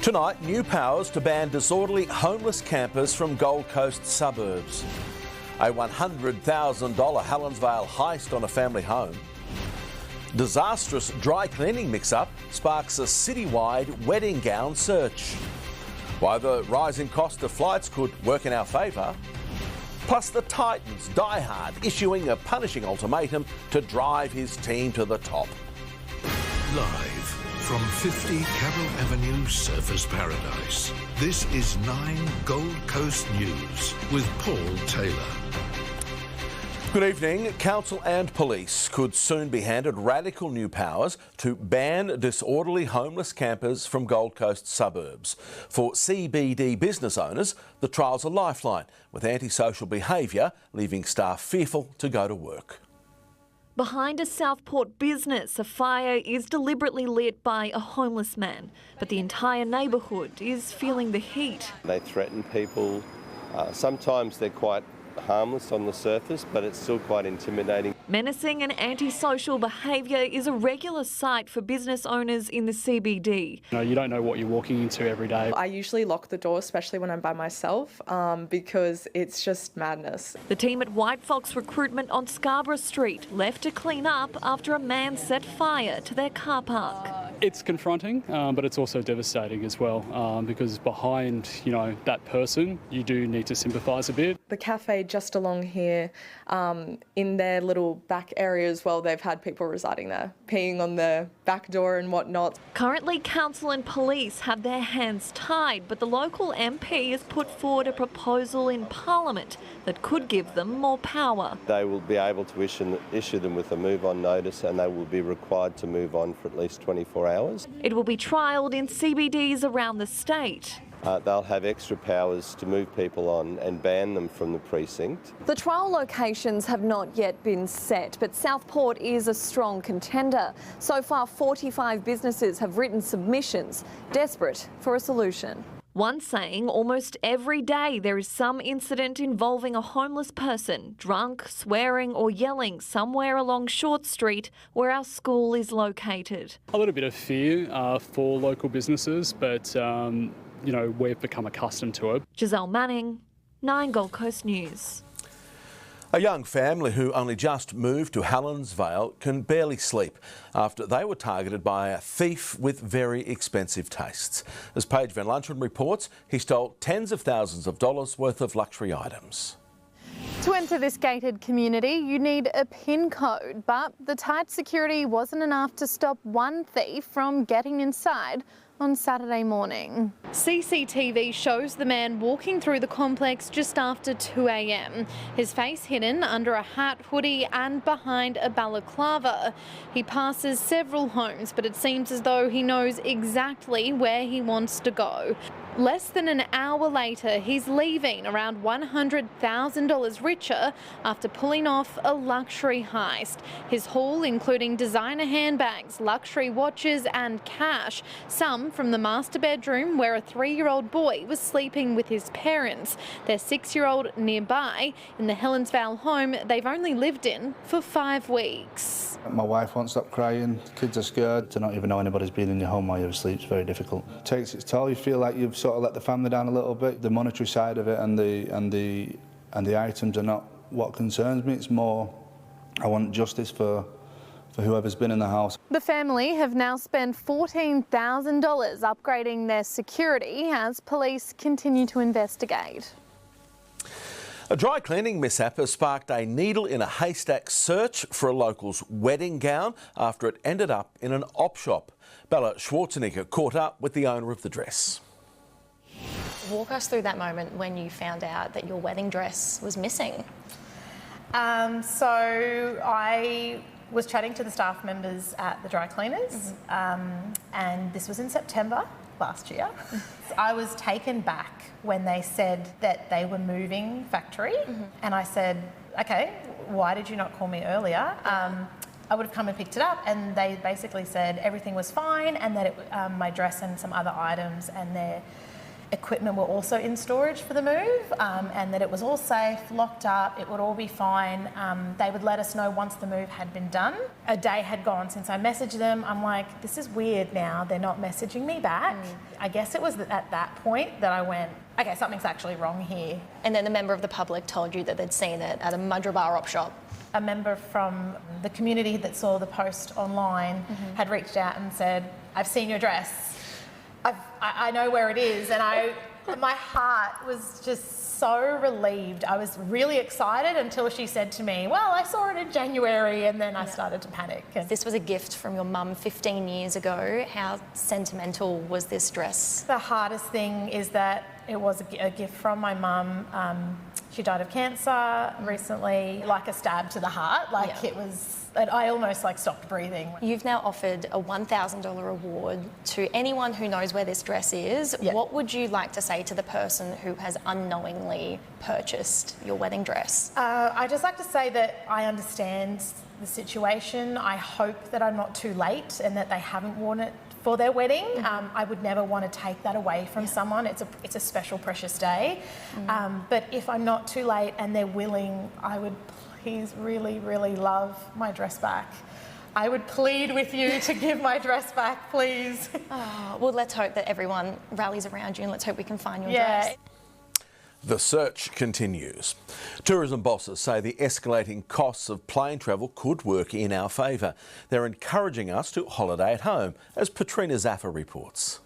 Tonight, new powers to ban disorderly homeless campers from Gold Coast suburbs. A $100,000 Helensvale heist on a family home. Disastrous dry cleaning mix-up sparks a citywide wedding gown search. Why the rising cost of flights could work in our favour. Plus the Titans die hard, issuing a punishing ultimatum to drive his team to the top. Live from 50 Carroll Avenue, Surfers Paradise, this is 9 Gold Coast News with Paul Taylor. Good evening. Council and police could soon be handed radical new powers to ban disorderly homeless campers from Gold Coast suburbs. For CBD business owners, the trial's a lifeline, with antisocial behaviour leaving staff fearful to go to work. Behind a Southport business, a fire is deliberately lit by a homeless man, but the entire neighbourhood is feeling the heat. They threaten people. Sometimes they're quite harmless on the surface, but it's still quite intimidating. Menacing and antisocial behaviour is a regular sight for business owners in the CBD. You don't know what you're walking into every day. I usually lock the door, especially when I'm by myself, because it's just madness. The team at White Fox Recruitment on Scarborough Street left to clean up after a man set fire to their car park. It's confronting, but it's also devastating as well, because behind, that person, you do need to sympathise a bit. The cafe just along here, in their little back area as well, they've had people residing there, peeing on the back door and whatnot. Currently, council and police have their hands tied, but the local MP has put forward a proposal in Parliament that could give them more power. They will be able to issue them with a move-on notice, and they will be required to move on for at least 24 hours. It will be trialled in CBDs around the state. They'll have extra powers to move people on and ban them from the precinct. The trial locations have not yet been set, but Southport is a strong contender. So far, 45 businesses have written submissions, desperate for a solution. One saying almost every day there is some incident involving a homeless person, drunk, swearing or yelling somewhere along Short Street where our school is located. A little bit of fear for local businesses, but we've become accustomed to it. Giselle Manning, 9 Gold Coast News. A young family who only just moved to Helensvale can barely sleep after they were targeted by a thief with very expensive tastes. As Paige Van Lunchen reports, he stole tens of thousands of dollars worth of luxury items. To enter this gated community, you need a PIN code, but the tight security wasn't enough to stop one thief from getting inside on Saturday morning. CCTV shows the man walking through the complex just after 2 a.m. His face hidden under a hat, hoodie and behind a balaclava. He passes several homes, but it seems as though he knows exactly where he wants to go. Less than an hour later, he's leaving around $100,000 richer after pulling off a luxury heist. His haul including designer handbags, luxury watches and cash, some from the master bedroom where a 3-year-old boy was sleeping with his parents, their 6-year-old nearby in the Helensvale home they've only lived in for 5 weeks. My wife won't stop crying, kids are scared. To not even know anybody's been in your home while you're asleep is very difficult. It takes its toll. You feel like you've sort of let the family down a little bit. The monetary side of it and the items are not what concerns me. It's more I want justice for whoever's been in the house. The family have now spent $14,000 upgrading their security as police continue to investigate. A dry cleaning mishap has sparked a needle in a haystack search for a local's wedding gown after it ended up in an op shop. Bella Schwarzenegger caught up with the owner of the dress. Walk us through that moment when you found out that your wedding dress was missing. So I was chatting to the staff members at the dry cleaners, and this was in September last year. I was taken back when they said that they were moving factory, and I said, okay, why did you not call me earlier? I would have come and picked it up, and they basically said everything was fine and that my dress and some other items and their equipment were also in storage for the move, and that it was all safe, locked up, it would all be fine. They would let us know once the move had been done. A day had gone since I messaged them. I'm like, this is weird now, they're not messaging me back. I guess it was at that point that I went, okay, something's actually wrong here. And then the member of the public told you that they'd seen it at a Mudgeeraba op shop. A member from the community that saw the post online had reached out and said, I've seen your dress. I know where it is, and my heart was just so relieved. I was really excited until she said to me, well, I saw it in January, and then I started to panic. This was a gift from your mum 15 years ago. How sentimental was this dress? The hardest thing is that it was a gift from my mum. She died of cancer recently, like a stab to the heart. It was... I almost stopped breathing. You've now offered a $1,000 award to anyone who knows where this dress is. Yep. What would you like to say to the person who has unknowingly purchased your wedding dress? I'd just like to say that I understand the situation. I hope that I'm not too late and that they haven't worn it for their wedding. I would never want to take that away from someone. It's a special, precious day. But if I'm not too late and they're willing, I would please really, really love my dress back. I would plead with you to give my dress back, please. Well, let's hope that everyone rallies around you and let's hope we can find your dress. The search continues. Tourism bosses say the escalating costs of plane travel could work in our favour. They're encouraging us to holiday at home, as Patrina Zaffa reports.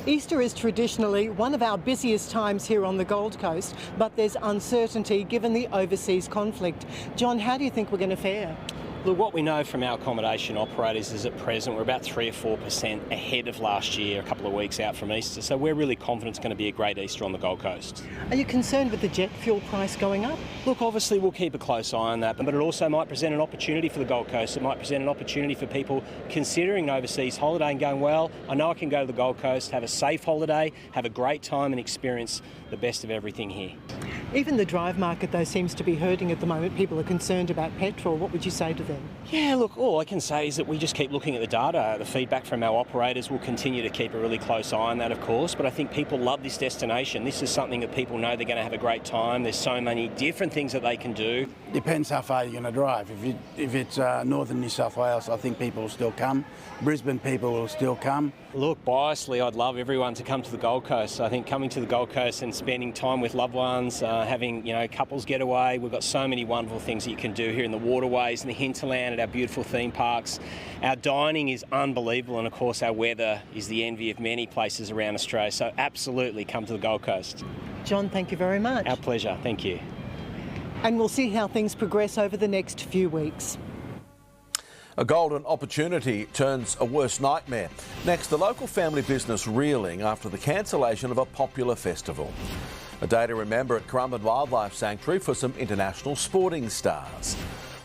Easter is traditionally one of our busiest times here on the Gold Coast, but there's uncertainty given the overseas conflict. John, how do you think we're going to fare? Look, what we know from our accommodation operators is at present we're about 3 or 4% ahead of last year, a couple of weeks out from Easter, so we're really confident it's going to be a great Easter on the Gold Coast. Are you concerned with the jet fuel price going up? Look, obviously we'll keep a close eye on that, but it also might present an opportunity for the Gold Coast. It might present an opportunity for people considering an overseas holiday and going, well, I know I can go to the Gold Coast, have a safe holiday, have a great time and experience the best of everything here. Even the drive market, though, seems to be hurting at the moment. People are concerned about petrol. What would you say to them? Yeah, look, all I can say is that we just keep looking at the data. The feedback from our operators will continue to keep a really close eye on that, of course, but I think people love this destination. This is something that people know they're going to have a great time. There's so many different things that they can do. Depends how far you're going to drive. If it's northern New South Wales, I think people will still come. Brisbane people will still come. Look, biasly, I'd love everyone to come to the Gold Coast. I think coming to the Gold Coast and spending time with loved ones, having couples getaway. We've got so many wonderful things that you can do here in the waterways, in the hinterland, at our beautiful theme parks. Our dining is unbelievable, and of course our weather is the envy of many places around Australia. So absolutely come to the Gold Coast. John, thank you very much. Our pleasure. Thank you. And we'll see how things progress over the next few weeks. A golden opportunity turns a worse nightmare. Next, the local family business reeling after the cancellation of a popular festival. A day to remember at Currumbin Wildlife Sanctuary for some international sporting stars.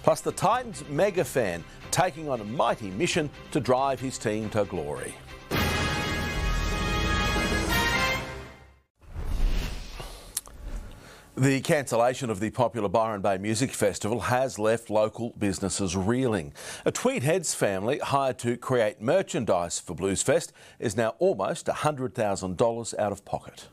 Plus the Titans mega fan taking on a mighty mission to drive his team to glory. The cancellation of the popular Byron Bay Music Festival has left local businesses reeling. A Tweed Heads family hired to create merchandise for Bluesfest is now almost $100,000 out of pocket.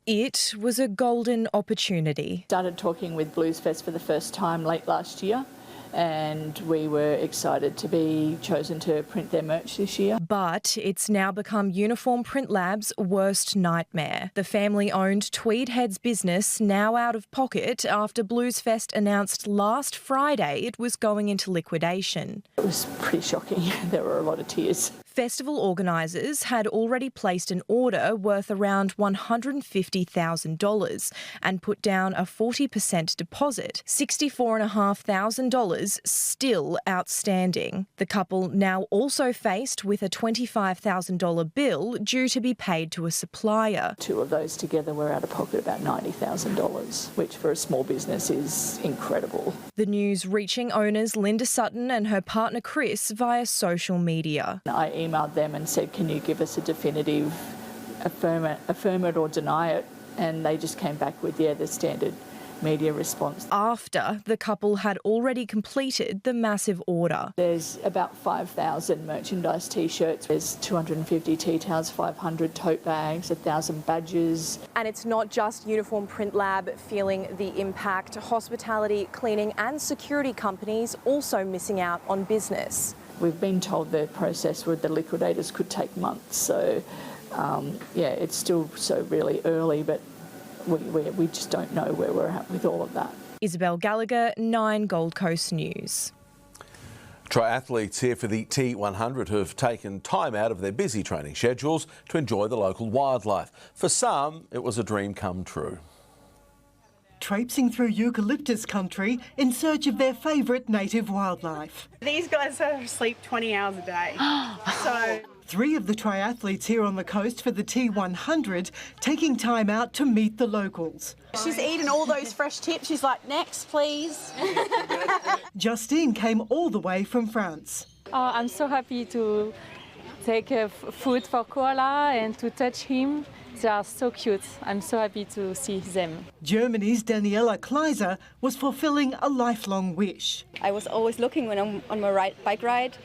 It was a golden opportunity. Started talking with Bluesfest for the first time late last year, and we were excited to be chosen to print their merch this year. But it's now become Uniform Print Lab's worst nightmare. The family-owned Tweed Heads business now out of pocket after Bluesfest announced last Friday it was going into liquidation. It was pretty shocking. There were a lot of tears. Festival organisers had already placed an order worth around $150,000 and put down a 40% deposit, $64,500 still outstanding. The couple now also faced with a $25,000 bill due to be paid to a supplier. Two of those together were out of pocket about $90,000, which for a small business is incredible. The news reaching owners Linda Sutton and her partner Chris via social media. I emailed them and said, can you give us a definitive affirm it or deny it? And they just came back with, yeah, the standard media response. After the couple had already completed the massive order. There's about 5,000 merchandise T-shirts, there's 250 tea towels, 500 tote bags, 1,000 badges. And it's not just Uniform Print Lab feeling the impact. Hospitality, cleaning and security companies also missing out on business. We've been told the process with the liquidators could take months, so yeah, it's still so really early, but we just don't know where we're at with all of that. Isabel Gallagher, 9 Gold Coast News. Triathletes here for the T100 have taken time out of their busy training schedules to enjoy the local wildlife. For some, it was a dream come true. Traipsing through eucalyptus country in search of their favourite native wildlife. These guys sleep 20 hours a day. So 3 of the triathletes here on the coast for the T100 taking time out to meet the locals. she's eating all those fresh tips. She's like, next, please. Justine came all the way from France. I'm so happy to take food for koala and to touch him. They are so cute. I'm so happy to see them. Germany's Daniela Kleiser was fulfilling a lifelong wish. I was always looking when I'm on my bike ride,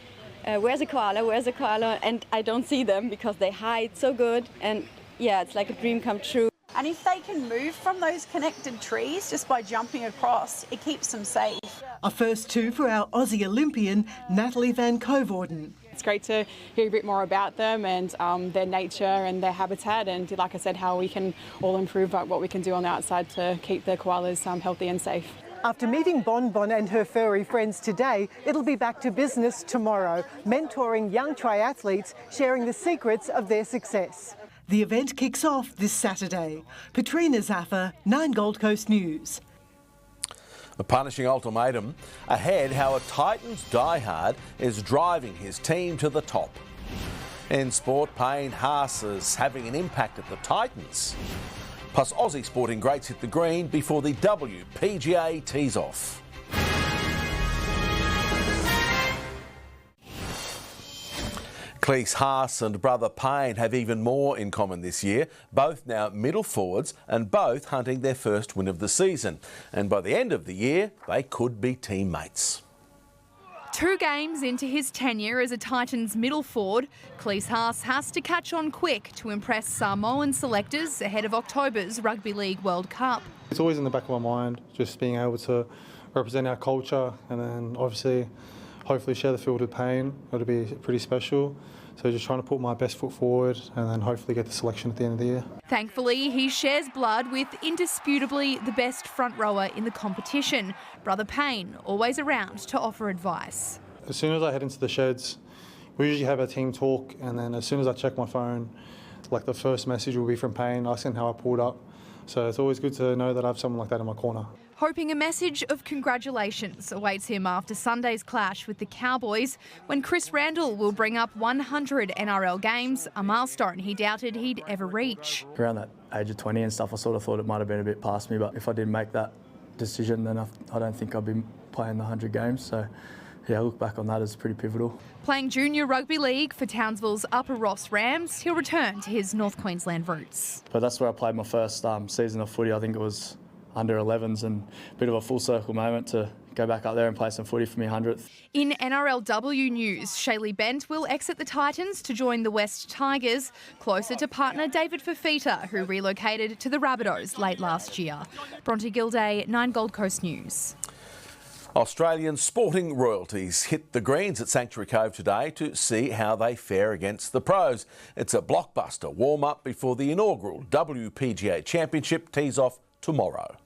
where's a koala, and I don't see them because they hide so good, and yeah, it's like a dream come true. And if they can move from those connected trees just by jumping across, it keeps them safe. A first 2 for our Aussie Olympian, Natalie van Coevoorden. It's great to hear a bit more about them and their nature and their habitat, and like I said, how we can all improve what we can do on the outside to keep the koalas healthy and safe. After meeting Bon Bon and her furry friends today, it'll be back to business tomorrow, mentoring young triathletes, sharing the secrets of their success. The event kicks off this Saturday. Patrina Zaffa, 9 Gold Coast News. A punishing ultimatum ahead, how a Titans diehard is driving his team to the top. In sport, Payne Haas is having an impact at the Titans. Plus, Aussie sporting greats hit the green before the WPGA tees off. Cleese Haas and brother Payne have even more in common this year, both now middle forwards and both hunting their first win of the season. And by the end of the year, they could be teammates. 2 games into his tenure as a Titans middle forward, Cleese Haas has to catch on quick to impress Samoan selectors ahead of October's Rugby League World Cup. It's always in the back of my mind, just being able to represent our culture and then obviously hopefully share the field with Payne. It'll be pretty special. So just trying to put my best foot forward and then hopefully get the selection at the end of the year. Thankfully, he shares blood with indisputably the best front rower in the competition. Brother Payne, always around to offer advice. As soon as I head into the sheds, we usually have a team talk, and then as soon as I check my phone, like the first message will be from Payne asking how I pulled up. So it's always good to know that I have someone like that in my corner. Hoping a message of congratulations awaits him after Sunday's clash with the Cowboys, when Chris Randall will bring up 100 NRL games, a milestone he doubted he'd ever reach. Around that age of 20 and stuff, I sort of thought it might have been a bit past me, but if I didn't make that decision, then I don't think I'd be playing the 100 games. So yeah, I look back on that as pretty pivotal. Playing junior rugby league for Townsville's Upper Ross Rams, he'll return to his North Queensland roots. But that's where I played my first season of footy. I think it was under 11s, and a bit of a full circle moment to go back up there and play some footy for me 100th. In NRLW news, Shaylee Bent will exit the Titans to join the West Tigers, closer to partner David Fafita, who relocated to the Rabbitohs late last year. Bronte Gilday, 9 Gold Coast News. Australian sporting royalties hit the greens at Sanctuary Cove today to see how they fare against the pros. It's a blockbuster warm-up before the inaugural WPGA Championship tees off tomorrow.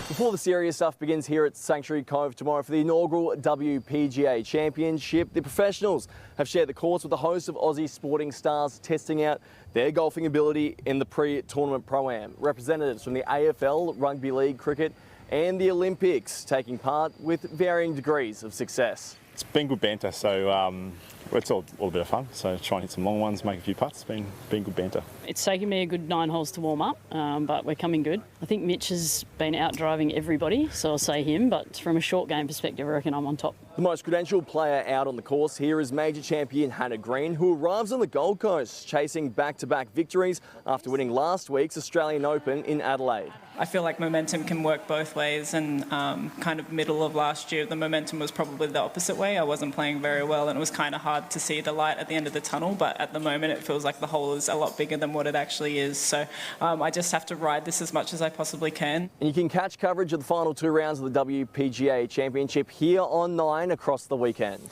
Before the serious stuff begins here at Sanctuary Cove tomorrow for the inaugural WPGA Championship, the professionals have shared the course with a host of Aussie sporting stars testing out their golfing ability in the pre-tournament Pro-Am. Representatives from the AFL, Rugby League, Cricket and the Olympics taking part with varying degrees of success. It's been good banter, so it's all a bit of fun. So try and hit some long ones, make a few putts. It's been good banter. It's taken me a good 9 holes to warm up, but we're coming good. I think Mitch has been out driving everybody, so I'll say him, but from a short game perspective, I reckon I'm on top. The most credentialed player out on the course here is major champion Hannah Green, who arrives on the Gold Coast chasing back-to-back victories after winning last week's Australian Open in Adelaide. I feel like momentum can work both ways, and kind of middle of last year the momentum was probably the opposite way. I wasn't playing very well and it was kind of hard to see the light at the end of the tunnel, but at the moment it feels like the hole is a lot bigger than what it actually is. So I just have to ride this as much as I possibly can. And you can catch coverage of the final 2 rounds of the WPGA Championship here on 9 across the weekend.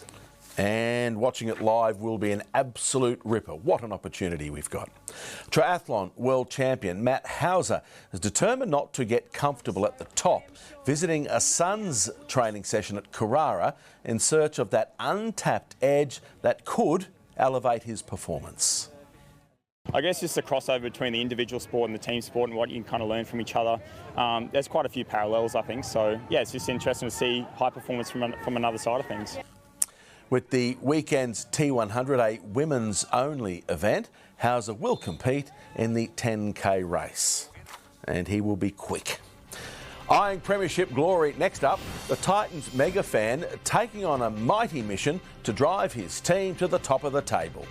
And watching it live will be an absolute ripper. What an opportunity we've got. Triathlon world champion Matt Hauser is determined not to get comfortable at the top, visiting a son's training session at Carrara in search of that untapped edge that could elevate his performance. I guess just the crossover between the individual sport and the team sport and what you can kind of learn from each other. There's quite a few parallels, I think. So, yeah, it's just interesting to see high performance from another side of things. With the weekend's T100, a women's-only event, Hauser will compete in the 10K race. And he will be quick. Eyeing premiership glory next up, the Titans mega fan taking on a mighty mission to drive his team to the top of the table.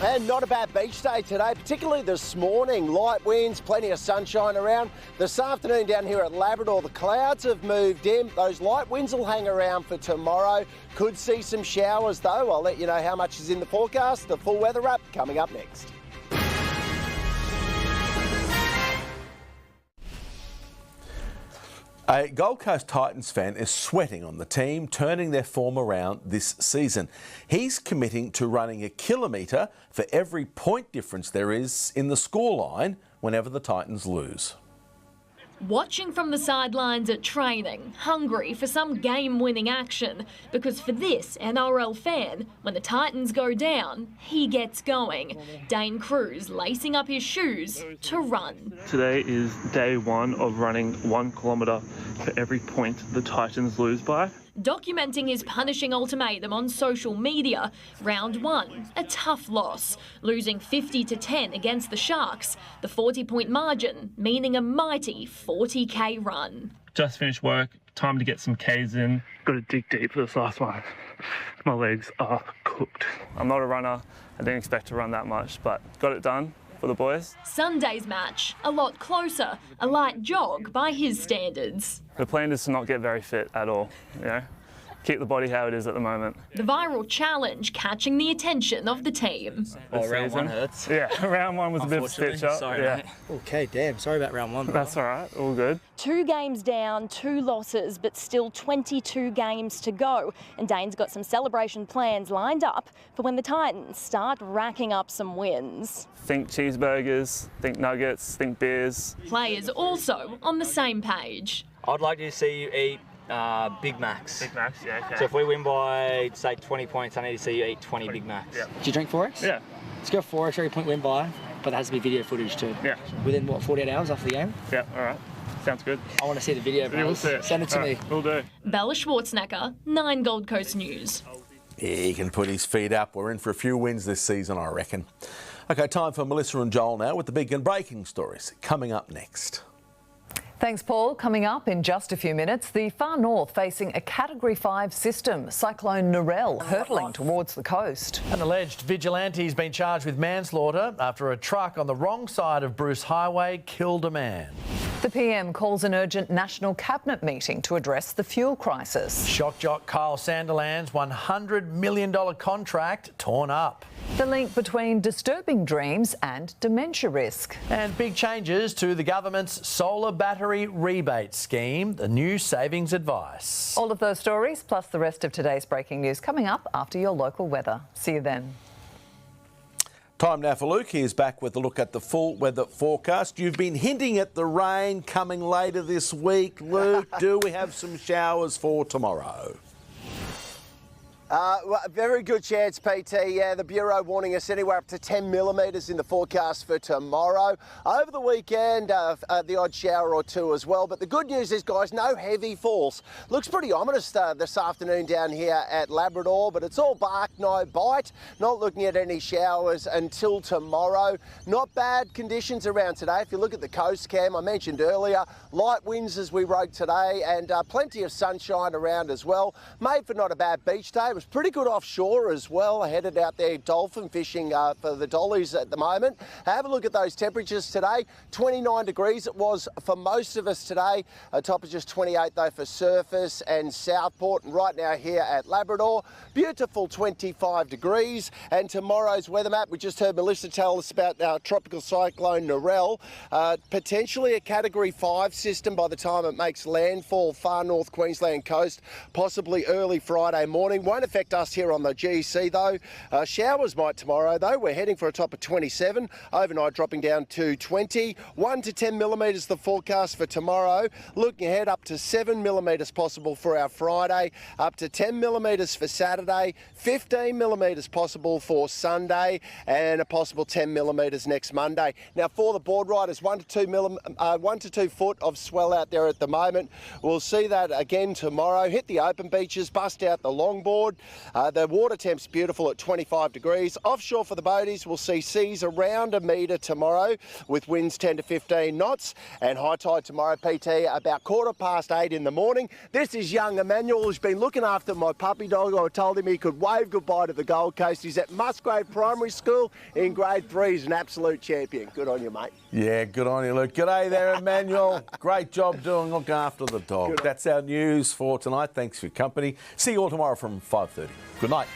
And not a bad beach day today, particularly this morning. Light winds, plenty of sunshine around. This afternoon down here at Labrador, the clouds have moved in. Those light winds will hang around for tomorrow. Could see some showers though. I'll let you know how much is in the forecast. The full weather wrap coming up next. A Gold Coast Titans fan is sweating on the team turning their form around this season. He's committing to running a kilometre for every point difference there is in the scoreline whenever the Titans lose. Watching from the sidelines at training, hungry for some game-winning action, because for this NRL fan, when the Titans go down, he gets going. Dane Cruz lacing up his shoes to run. Today is day 1 of running 1 kilometre for every point the Titans lose by. Documenting his punishing ultimatum on social media, round 1, a tough loss, losing 50-10 against the Sharks, the 40-point margin meaning a mighty 40k run. Just finished work, time to get some Ks in. Got to dig deep for this last one. My legs are cooked. I'm not a runner, I didn't expect to run that much, but got it done for the boys. Sunday's match, a lot closer, a light jog by his standards. The plan is to not get very fit at all, you know, keep the body how it is at the moment. The viral challenge catching the attention of the team. Oh, round 1 hurts. Yeah, round 1 was a bit of a stitch up. Sorry, yeah. mate. Okay, damn, sorry about round 1. That's all right, all good. 2 games down, 2 losses, but still 22 games to go. And Dane's got some celebration plans lined up for when the Titans start racking up some wins. Think cheeseburgers, think nuggets, think beers. Players also on the same page. I'd like to see you eat Big Macs. Big Macs, yeah, okay. So if we win by, say, 20 points, I need to see you eat 20 Big Macs. Yeah. Do you drink 4X? Yeah. Let's go 4X every point win by, but there has to be video footage too. Yeah. Within, what, 48 hours after the game? Yeah, all right. Sounds good. I want to see the video, bro. We'll see it. Send it to me. We'll do. Bella Schwarzenegger, 9 Gold Coast News. He can put his feet up. We're in for a few wins this season, I reckon. OK, time for Melissa and Joel now with the big and breaking stories coming up next. Thanks, Paul. Coming up in just a few minutes, the far north facing a Category 5 system. Cyclone Narelle hurtling towards the coast. An alleged vigilante has been charged with manslaughter after a truck on the wrong side of Bruce Highway killed a man. The PM calls an urgent National Cabinet meeting to address the fuel crisis. Shock jock Kyle Sandilands' $100 million contract torn up. The link between disturbing dreams and dementia risk. And big changes to the government's solar battery rebate scheme, the new savings advice. All of those stories, plus the rest of today's breaking news, coming up after your local weather. See you then. Time now for Luke. He's back with a look at the full weather forecast. You've been hinting at the rain coming later this week. Luke, do we have some showers for tomorrow? Well, very good chance, PT. Yeah, the Bureau warning us anywhere up to 10 millimetres in the forecast for tomorrow. Over the weekend, the odd shower or two as well. But the good news is, guys, no heavy falls. Looks pretty ominous this afternoon down here at Labrador, but it's all bark, no bite. Not looking at any showers until tomorrow. Not bad conditions around today. If you look at the coast cam, I mentioned earlier, light winds as we rode today, and plenty of sunshine around as well. Made for not a bad beach day. It was pretty good offshore as well. I headed out there dolphin fishing for the dollies at the moment. Have a look at those temperatures today. 29 degrees it was for most of us today. A top of just 28 though for Surface and Southport. And right now here at Labrador, beautiful 25 degrees. And tomorrow's weather map, we just heard Melissa tell us about our tropical cyclone Narelle. Potentially a Category 5 system by the time it makes landfall far north Queensland coast, possibly early Friday morning. Won't affect us here on the GC though. Showers might tomorrow though. We're heading for a top of 27. Overnight dropping down to 20. 1 to 10 millimetres the forecast for tomorrow. Looking ahead up to 7 millimetres possible for our Friday. Up to 10 millimetres for Saturday. 15 millimetres possible for Sunday. And a possible 10 millimetres next Monday. Now for the board riders, 1 to 2 foot of swell out there at the moment. We'll see that again tomorrow. Hit the open beaches, bust out the longboard. The water temp's beautiful at 25 degrees. Offshore for the boaties, we'll see seas around a metre tomorrow with winds 10 to 15 knots. And high tide tomorrow, PT, about 8:15 in the morning. This is young Emmanuel, who's been looking after my puppy dog. I told him he could wave goodbye to the Gold Coast. He's at Musgrave Primary School in grade 3. He's an absolute champion. Good on you, mate. Yeah, good on you, Luke. G'day there, Emmanuel. Great job looking after the dog. That's our news for tonight. Thanks for your company. See you all tomorrow from 5:30. Good night.